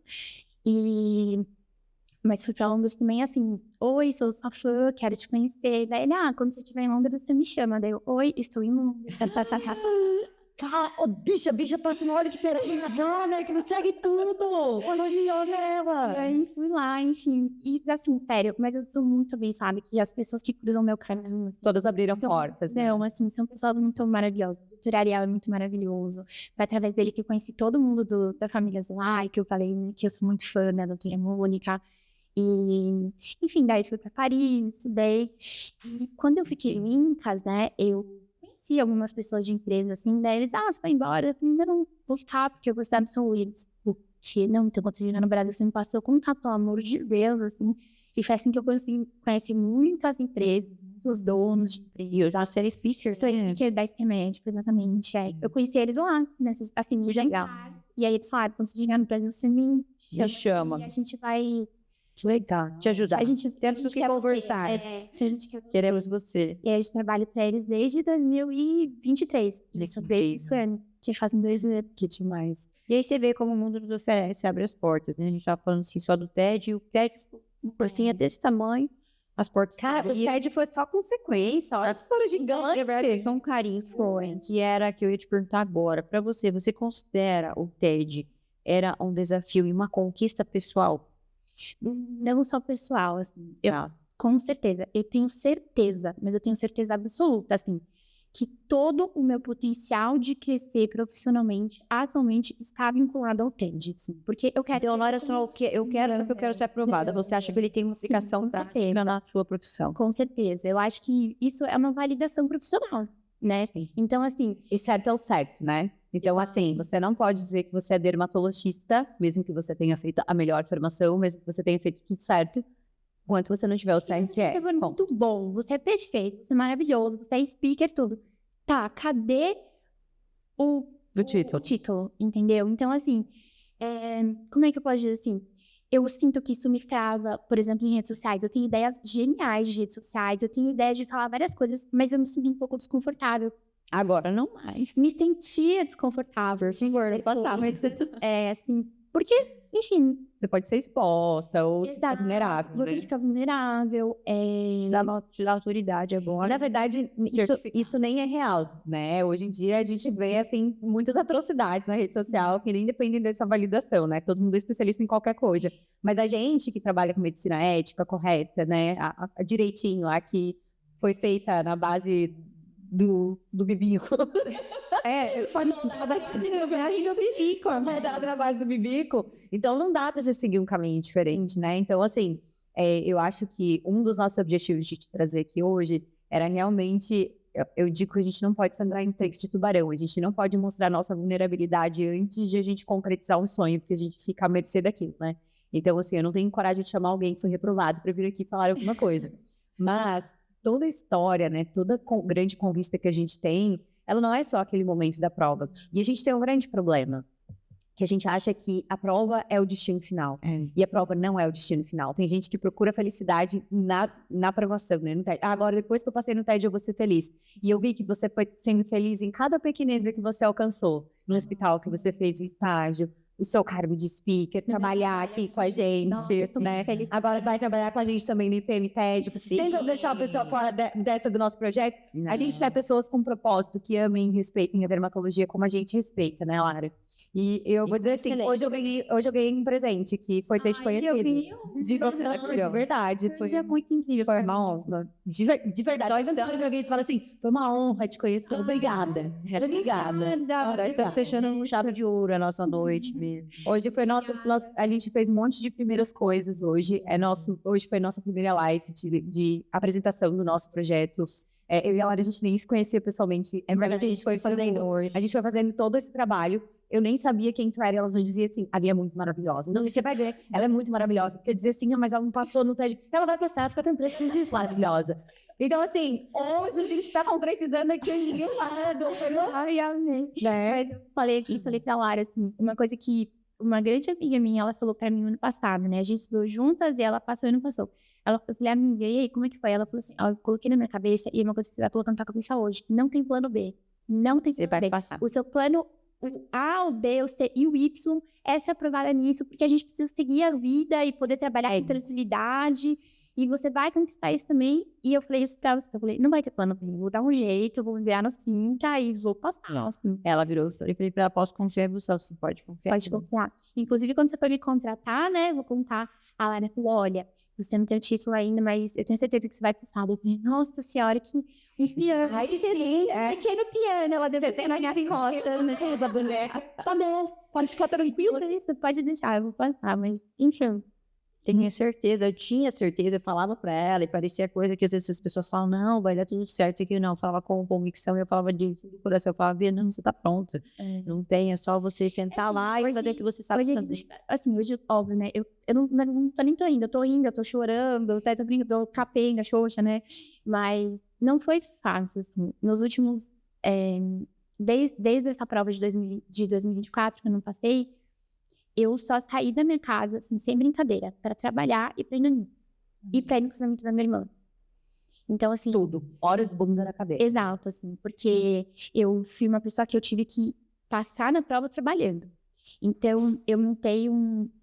mas fui para Londres também assim, oi, sou sua fã, quero te conhecer. Daí ele, quando você estiver em Londres, você me chama. Daí eu, oi, estou em Londres. Cara, bicha passa uma hora de peregrinação, né? Que não segue tudo. Maravilhosa ela. E aí fui lá, enfim. E assim, sério, mas eu sou muito bem, sabe? Que as pessoas que cruzam meu caminho, assim, todas abriram portas. Né? Não, assim, são pessoas muito maravilhosas. O Dr. Ariel é muito maravilhoso. Foi através dele que eu conheci todo mundo da família Zulay, que eu falei, né, que eu sou muito fã, né, da doutora Mônica. E, enfim, daí fui pra Paris, estudei. E quando eu fiquei em Incas, né, eu algumas pessoas de empresa, assim, daí eles, você vai embora? Eu falei, ainda não vou ficar, porque eu vou estar no São Luís. Porque não, então quando você chegar no Brasil, você me passou contato, pelo amor de Deus, assim. E foi assim que eu conheci muitas empresas, muitos donos de empresas. Já ser speaker, sou speaker da SPMed, exatamente. Eu conheci eles lá, nessas, assim, no jantar. E aí eles falaram, quando você chegar no Brasil, você me chama. E a gente vai... Legal, te ajudar. Temos que conversar. Queremos você. E aí eu trabalho para eles desde 2023. Isso que fazem 2 anos. Que demais. E aí você vê como o mundo nos oferece, abre as portas, né? A gente tava falando assim só do TED, e o TED, uma coisinha desse tamanho, as portas Cara, o abriram. TED foi só consequência, olha que história gigante. Só um carinho foi, que era que eu ia te perguntar agora. Para você, você considera o TED era um desafio e uma conquista pessoal? Não só pessoal, assim. Eu, Tá. com certeza. Eu tenho certeza, mas eu tenho certeza absoluta, assim, que todo o meu potencial de crescer profissionalmente, atualmente, está vinculado ao TED, assim. Porque eu quero... Então, não era só o que eu quero, porque eu quero ser aprovada. Você acha que ele tem uma aplicação com prática certeza. na sua profissão? Com certeza. Eu acho que isso é uma validação profissional, né? Então, assim, E certo é o certo, né? Então, assim, você não pode dizer que você é dermatologista, mesmo que você tenha feito a melhor formação, mesmo que você tenha feito tudo certo, enquanto você não tiver o se você CRE. for muito bom, você é perfeito, você é maravilhoso, você é speaker, tudo. Tá, cadê o título, entendeu? Então, assim, como é que eu posso dizer assim? Eu sinto que isso me trava, por exemplo, em redes sociais. Eu tenho ideias geniais de redes sociais, eu tenho ideia de falar várias coisas, mas eu me sinto um pouco desconfortável. Agora não mais. Me sentia desconfortável. Passava. Assim, porque, enfim, Você pode ser exposta ou ser exato, vulnerável, você né? fica vulnerável. Te dá autoridade E, agora. na verdade, isso nem é real, né? Hoje em dia, a gente vê, assim, muitas atrocidades na rede social que nem dependem dessa validação, né? Todo mundo é especialista em qualquer coisa. Mas a gente que trabalha com medicina ética, correta, né? A direitinho, a que foi feita na base do bibico. Foi na base do bibico. Então, não dá pra você seguir um caminho diferente, né? Então, assim, eu acho que um dos nossos objetivos de te trazer aqui hoje era realmente... Eu digo que a gente não pode sangrar em tanque de tubarão. A gente não pode mostrar nossa vulnerabilidade antes de a gente concretizar um sonho, porque a gente fica à mercê daquilo, né? Então, assim, eu não tenho coragem de chamar alguém que foi reprovado para vir aqui falar alguma coisa. Mas toda a história, né? Toda grande conquista que a gente tem, ela não é só aquele momento da prova. E a gente tem um grande problema, que a gente acha que a prova é o destino final. E a prova não é o destino final. Tem gente que procura felicidade na aprovação, né? No TED. Agora, depois que eu passei no TED, eu vou ser feliz. E eu vi que você foi sendo feliz em cada pequeneza que você alcançou. No hospital que você fez o estágio, o seu cargo de speaker, trabalhar aqui com a gente, Nossa, eu tô né? muito feliz. Agora vai trabalhar com a gente também no IPM TED. Tenta deixar a pessoa fora dessa do nosso projeto. A gente quer pessoas com propósito, que amem e respeitem a dermatologia como a gente respeita, né, Lara? E eu vou dizer assim, hoje eu ganhei um presente que foi ter te conhecido. Eu vi De verdade. Foi um dia muito incrível. Foi uma honra. De verdade. Só então alguém fala assim, foi uma honra te conhecer. Obrigada. Obrigada. Nós estamos fechando um chave de ouro a nossa noite mesmo. Hoje foi a gente fez um monte de primeiras coisas hoje. Hoje foi nossa primeira live de apresentação do nosso projeto. Eu e a Lara, a gente nem se conhecia pessoalmente. É verdade, a gente foi fazendo todo esse trabalho. Eu nem sabia quem tu era. Elas me diziam assim, a Bia é muito maravilhosa. Não, você vai ver, ela é muito maravilhosa. Porque eu dizia assim, mas ela não passou no TED. Ela vai passar, fica tranquila, maravilhosa. Então, assim, hoje a gente está concretizando aqui o lado. Ai, amei. Né? Mas eu falei pra Lara, assim, uma coisa que uma grande amiga minha, ela falou pra mim no ano passado, né? A gente estudou juntas e ela passou e não passou. Eu falei, amiga, e aí, como é que foi? Ela falou assim, eu coloquei na minha cabeça, e é uma coisa que você vai colocar na tua cabeça hoje. Não tem plano B. Não tem Você plano vai B. passar. O seu plano, o A, o B, o C e o Y, é ser aprovada nisso, porque a gente precisa seguir a vida e poder trabalhar com tranquilidade. E você vai conquistar isso também. E eu falei isso pra você. Eu falei, não vai ter plano B. Vou dar um jeito, vou me virar nos 30 e vou passar. Assim. Ela virou e falei pra ela, posso confiar em você? Você pode confiar. Pode confiar. Inclusive, quando você for me contratar, né? Vou contar. A Lara falou, olha, você não tem o título ainda, mas eu tenho certeza que você vai passar. Eu falei, nossa senhora, que piano. Aí sim, Pequeno piano, ela deve ser na minha costas, né? Da boneca. Tá bom, pode ficar tranquilo. Isso, pode deixar, eu vou passar, mas enfim. Tenho certeza, eu tinha certeza, eu falava pra ela, e parecia coisa que às vezes as pessoas falam, não, vai dar tudo certo, isso aqui não, eu falava com convicção, eu falava de tudo do coração, eu falava, Bia, não, você tá pronta, não tem, é só você sentar lá e fazer o que você sabe fazer. Assim, hoje, óbvio, né, eu não tô indo, eu tô chorando, eu tô brincando, tô capenga, xoxa, né, mas não foi fácil, assim, nos últimos, desde essa prova de 2024 que eu não passei, eu só saí da minha casa, assim, sem brincadeira, para trabalhar e pra ir no NIS. E pra ir no casamento da minha irmã. Então, assim... Tudo. Horas bunda na cabeça. Exato, assim, porque eu fui uma pessoa que eu tive que passar na prova trabalhando. Então, eu montei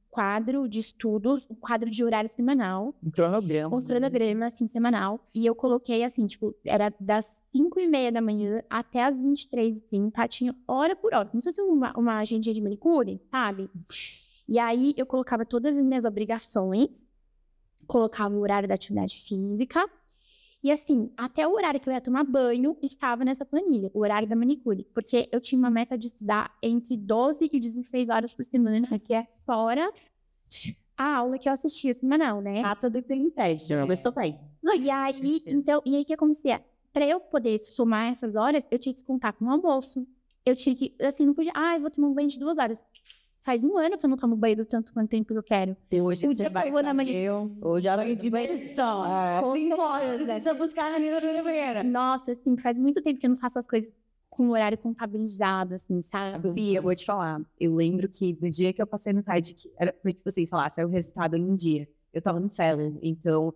quadro de estudos, um quadro de horário semanal, Um cronograma. um cronograma, assim, semanal. E eu coloquei, assim, tipo, era das 5h30 da manhã até as 23h30, tinha hora por hora, como se fosse uma agendinha de manicure, sabe? E aí, eu colocava todas as minhas obrigações, colocava o horário da atividade física, e assim, até o horário que eu ia tomar banho estava nessa planilha, o horário da manicure. Porque eu tinha uma meta de estudar entre 12 e 16 horas por semana, que é fora a aula que eu assistia semanal, né? Rata do impede, começou bem. E aí, então, e aí o que acontecia? Pra eu poder somar essas horas, eu tinha que contar com o almoço. Eu tinha que, assim, não podia, eu vou tomar um banho de 2 horas. Faz um ano que eu não tomo banho do tanto quanto tempo que eu quero. Hoje O você dia que vai eu vou na fazer hoje ela de diversão. 5 horas, né? Se eu buscar a menina da banheira. Nossa, assim, faz muito tempo que eu não faço as coisas com o horário contabilizado, assim, sabe? Bia, eu vou te falar. Eu lembro que no dia que eu passei no TED, foi tipo assim, sei lá, saiu o resultado num dia. Eu tava no fellow, então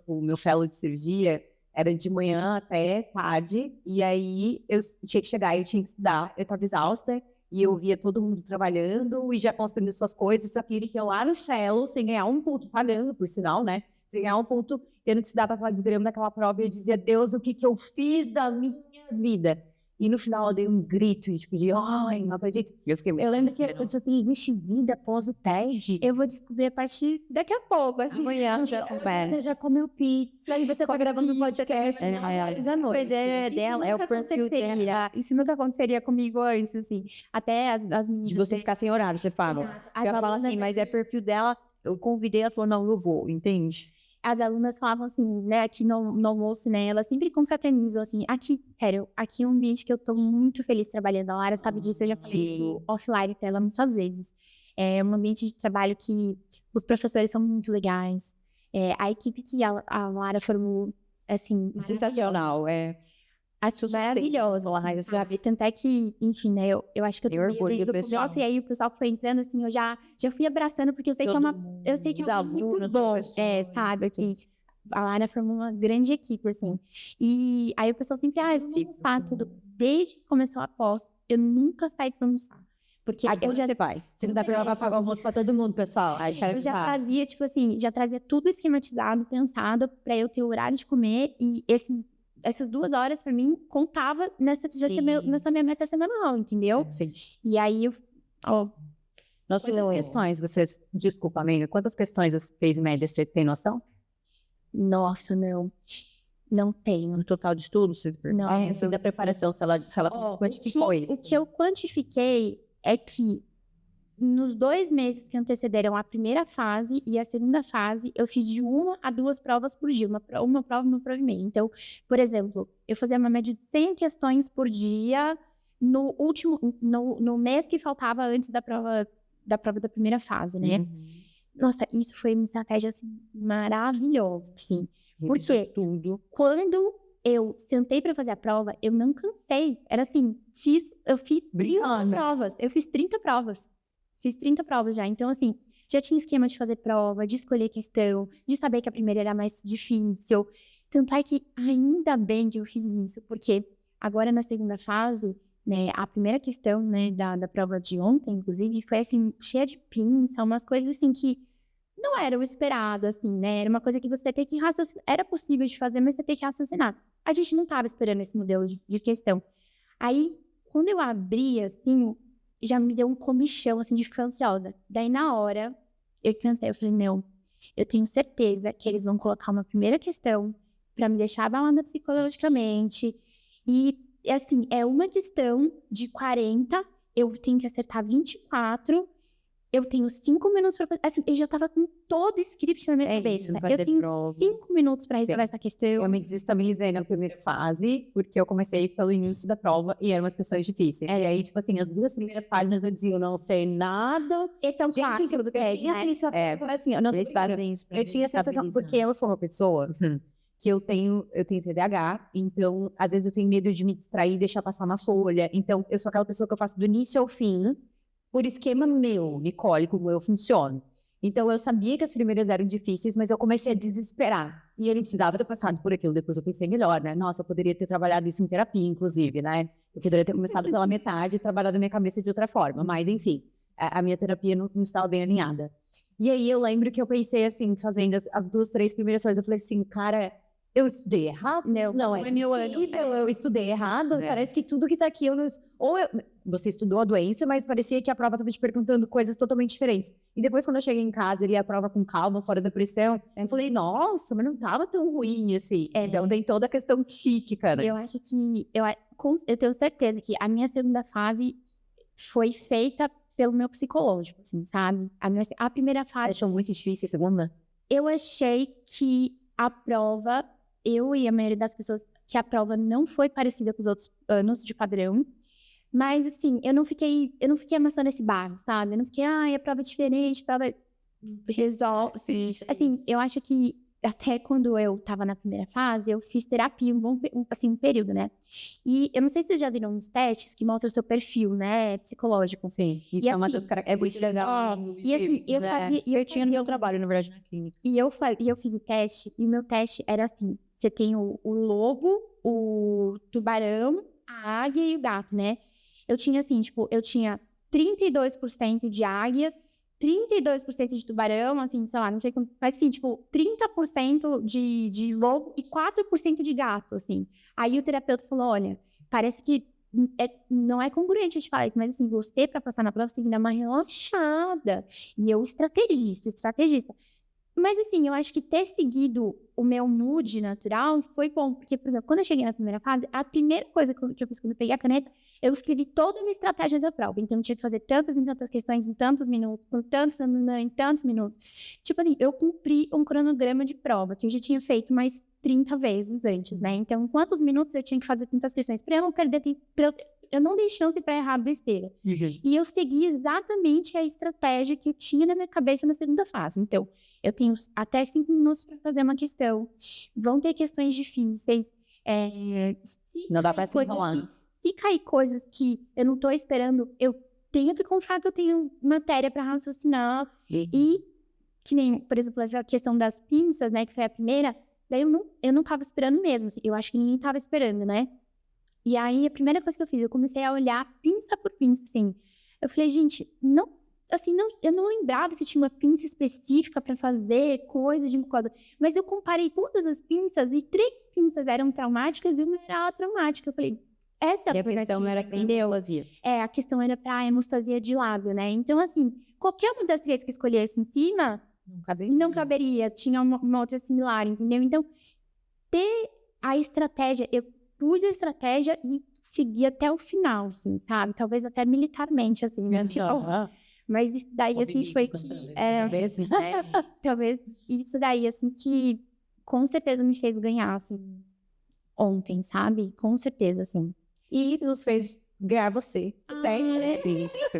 o meu fellow de cirurgia era de manhã até tarde, e aí eu tinha que chegar, eu tinha que estudar, eu tava exausta, e eu via todo mundo trabalhando e já construindo suas coisas, só que ele ia lá no fellow, sem ganhar um ponto, pagando, por sinal, né? Sem ganhar um ponto, tendo que estudar para fazer grama daquela prova, e eu dizia, Deus, o que que eu fiz da minha vida? E no final eu dei um grito, tipo, ai, não acredito. Eu lembro que eu disse assim, existe vida após o TED? Eu vou descobrir a partir daqui a pouco, assim. Amanhã já conversa. Você já comeu pizza, e você tá gravando um podcast. Pois é, dela, é o perfil dela. Isso nunca aconteceria comigo antes, assim. Até as De meninas... você ficar sem horário, você fala. Ela fala assim, mas é perfil dela, eu convidei, ela falou, não, eu vou, entende? As alunas falavam assim, né, aqui no almoço, né, elas sempre confraternizam, assim, aqui, sério, aqui é um ambiente que eu tô muito feliz trabalhando, a Lara sabe disso, eu já falei isso offline pra ela muitas vezes. É um ambiente de trabalho que os professores são muito legais, a equipe que a Lara formou, assim, Sensacional, acho maravilhosa, assim, sabe? Tanto é que, enfim, né, eu acho que eu Tenho tô orgulho do pessoal. Nossa, e aí o pessoal que foi entrando, assim, eu já fui abraçando, porque eu sei que é eu sei que Os é muito alunos, bom, professores. sabe? Que a Lara formou uma grande equipe, assim. E aí o pessoal sempre, vamos almoçar, tudo. Desde que começou a pós, eu nunca saí pra almoçar. Porque Agora eu já você vai. Segunda-feira ela vai pagar o almoço pra todo mundo, pessoal. Aí, eu já fazia, tipo assim, já trazia tudo esquematizado, pensado, pra eu ter o horário de comer, e essas 2 horas, pra mim, contava nessa minha meta semanal, entendeu? Sim. E aí, Nossa, Quantas questões vocês... Desculpa, amiga. Quantas questões você fez em média? Você tem noção? nossa, não tenho. no total de estudo, você Não. Assim, da preparação, se ela quantificou isso. O que eu quantifiquei é que nos 2 meses que antecederam a primeira fase e a segunda fase, eu fiz de 1 a 2 provas por dia, uma prova, uma prova e meia. Então, por exemplo, eu fazia uma média de 100 questões por dia no mês que faltava antes da prova da primeira fase, né? Nossa, isso foi uma estratégia assim, maravilhosa, assim. Por quê? Tudo. Quando eu sentei pra fazer a prova, eu não cansei. Era assim, eu fiz 30 Brincando. provas. Eu fiz 30 provas. Fiz 30 provas já. Então, assim, já tinha esquema de fazer prova, de escolher questão, de saber que a primeira era mais difícil. Tanto é que ainda bem que eu fiz isso, porque agora na segunda fase, né, a primeira questão, né, da prova de ontem, inclusive, foi assim, cheia de pinça, umas coisas assim que não era o esperado, assim, né? Era uma coisa que você tem que raciocinar. Era possível de fazer, mas você tem que raciocinar. A gente não estava esperando esse modelo de questão. Aí, quando eu abri, assim, já me deu um comichão, assim, de ficar ansiosa. Daí, na hora, eu pensei, eu falei, não, eu tenho certeza que eles vão colocar uma primeira questão para me deixar abalada psicologicamente. E, assim, é uma questão de 40, eu tenho que acertar 24. Eu tenho 5 minutos para fazer. Assim, eu já tava com todo o script na minha cabeça. Eu tenho 5 minutos para resolver essa questão. Eu me desestabilizei na primeira fase, porque eu comecei pelo início da prova e eram umas questões difíceis. E aí, tipo assim, as 2 primeiras páginas eu dizia, eu não sei nada. Esse é um clássico do TED, tinha né? a sensação, assim, eu não tô Eles brincando. fazem isso pra Eu tinha a sensação, porque eu sou uma pessoa que eu tenho TDAH, então, às vezes eu tenho medo de me distrair e deixar passar uma folha. Então, eu sou aquela pessoa que eu faço do início ao fim, por esquema meu, Nicole, como eu funciono. Então, eu sabia que as primeiras eram difíceis, mas eu comecei a desesperar. E ele precisava ter passado por aquilo. Depois eu pensei melhor, né? Nossa, eu poderia ter trabalhado isso em terapia, inclusive, né? Eu poderia ter começado pela metade e trabalhado a minha cabeça de outra forma. Mas, enfim. a minha terapia não estava bem alinhada. E aí eu lembro que eu pensei assim, fazendo as 2, 3 primeiras coisas, eu falei assim, cara, eu estudei errado? Não é meu ano. Eu estudei errado? Parece que tudo que tá aqui, você estudou a doença, mas parecia que a prova estava te perguntando coisas totalmente diferentes. E depois, quando eu cheguei em casa e li a prova com calma, fora da pressão, eu falei, nossa, mas não tava tão ruim, assim. Então, tem toda a questão psíquica, né? Eu acho que, eu tenho certeza que a minha segunda fase foi feita pelo meu psicológico, assim, sabe? A primeira Você fase, achou muito difícil a segunda? eu achei que a prova, eu e a maioria das pessoas, que a prova não foi parecida com os outros anos de padrão, mas, assim, eu não fiquei amassando esse barro, sabe? Eu não fiquei, a prova é diferente, a prova resolve. Assim, eu acho que até quando eu tava na primeira fase, eu fiz terapia um período, né? E eu não sei se vocês já viram uns testes que mostram o seu perfil, né, psicológico. Sim, isso E é uma assim, das características. É muito legal. E assim, eu fazia... Eu tinha no meu trabalho, na verdade, na clínica. E eu fiz o teste, e o meu teste era assim, você tem o lobo, o tubarão, a águia e o gato, né? Eu tinha assim, tipo, eu tinha 32% de águia, 32% de tubarão, assim, sei lá, não sei como, mas assim, tipo, 30% de lobo e 4% de gato, assim. Aí o terapeuta falou, olha, parece que não é congruente a gente falar isso, mas assim, você, pra passar na prova, você tem que dar uma relaxada. E eu, estrategista. Mas assim, eu acho que ter seguido o meu mood natural foi bom, porque, por exemplo, quando eu cheguei na primeira fase, a primeira coisa que eu fiz quando eu peguei a caneta, eu escrevi toda a minha estratégia da prova. Então, eu tinha que fazer tantas e tantas questões em tantos minutos, com tantos em tantos minutos. Tipo assim, eu cumpri um cronograma de prova, que eu já tinha feito mais 30 vezes antes, né? Então, em quantos minutos eu tinha que fazer tantas questões? Pra eu não perder tempo, eu não dei chance pra errar besteira. E eu segui exatamente a estratégia que eu tinha na minha cabeça na segunda fase. Então, eu tenho até 5 minutos para fazer uma questão. Vão ter questões difíceis. Não dá pra se enrolar. Se cair coisas que eu não tô esperando, eu tenho que confiar que eu tenho matéria para raciocinar. E, que nem, por exemplo, essa questão das pinças, né, que foi a primeira, daí eu não tava esperando mesmo. Assim, eu acho que ninguém tava esperando, né? E aí, a primeira coisa que eu fiz, eu comecei a olhar pinça por pinça, assim. Eu falei, gente, eu não lembrava se tinha uma pinça específica para fazer coisa de mucosa. Mas eu comparei todas as pinças e 3 pinças eram traumáticas e uma era atraumática. Eu falei, essa é a questão era entendeu? A questão era para hemostasia de lábio, né? Então, assim, qualquer uma das 3 que escolhesse em cima, não caberia. Tinha uma outra similar, entendeu? Então, ter a estratégia... Eu pus a estratégia e segui até o final, assim, sabe? Talvez até militarmente, assim, né? Tipo, mas isso daí, assim, foi que... talvez isso daí, assim, que com certeza me fez ganhar, assim, ontem, sabe? Com certeza, assim. E nos fez ganhar você.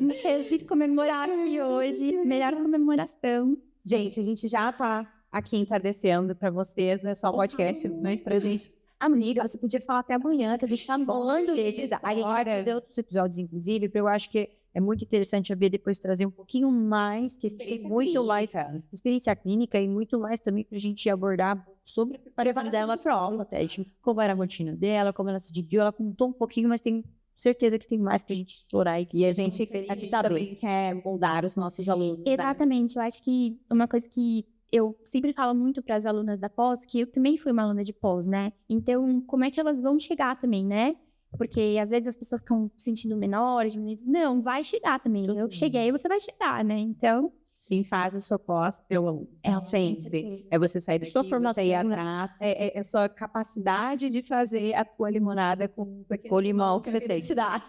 Me fez comemorar aqui hoje. Melhor comemoração. Gente, a gente já tá aqui entardecendo pra vocês, é só podcast, mas pra gente... Amiga, você podia falar até amanhã, que a gente tá falando desses A gente vai fazer outros episódios, inclusive, porque eu acho que é muito interessante a Bia depois trazer um pouquinho mais, que tem muito mais experiência clínica e muito mais também pra gente abordar sobre a preparação dela para a aula, até, tipo, como era a rotina dela, como ela se dividiu, ela contou um pouquinho, mas tem certeza que tem mais pra gente explorar e a gente também quer moldar os nossos alunos. Exatamente, eu acho que uma coisa que eu sempre falo muito para as alunas da pós, que eu também fui uma aluna de pós, né? Então, como é que elas vão chegar também, né? Porque às vezes as pessoas ficam se sentindo menores, não, vai chegar também. Eu cheguei, você vai chegar, né? Então, Quem faz o seu pós pelo aluno. Sempre. É você sair da sua formação, ir atrás. É a sua capacidade de fazer a tua limonada com o limão que você tem que te dar.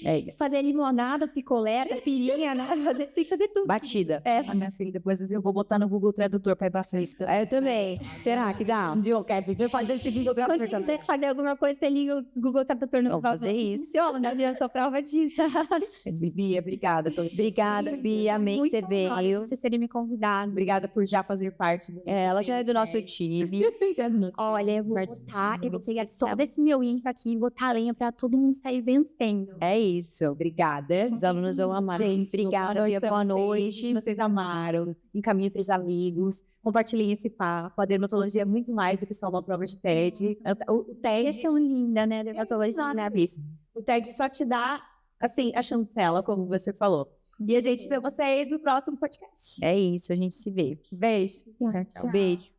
É isso. Fazer limonada, picolé, pirinha, né? Tem que fazer tudo. Batida. A minha filha, depois eu vou botar no Google Tradutor para ir passar isso. Eu também. Será que dá? Eu quero fazer esse Google Quando Tradutor você quiser fazer alguma coisa, você liga o Google Tradutor no Vamos fazer isso. Funciona, eu sou prova disso. Bia, obrigada. Obrigada, Bia. Amei que você veio. Você seria me convidado. Obrigada por já fazer parte do ela já é do nosso time. Olha, eu vou pegar só desse meu ímpa aqui e botar lenha pra todo mundo sair vencendo. É isso. Obrigada. Os alunos vão amar. Gente, obrigada, Bia. Boa noite. Se vocês amaram, encaminhem para os amigos, compartilhem esse papo. A dermatologia é muito mais do que só uma prova de TED. O TED É tão linda, né, a dermatologia, né? O TED só te dá, assim, a chancela, como você falou. E a gente vê vocês no próximo podcast. É isso, a gente se vê. Beijo. Tchau, Tchau, beijo.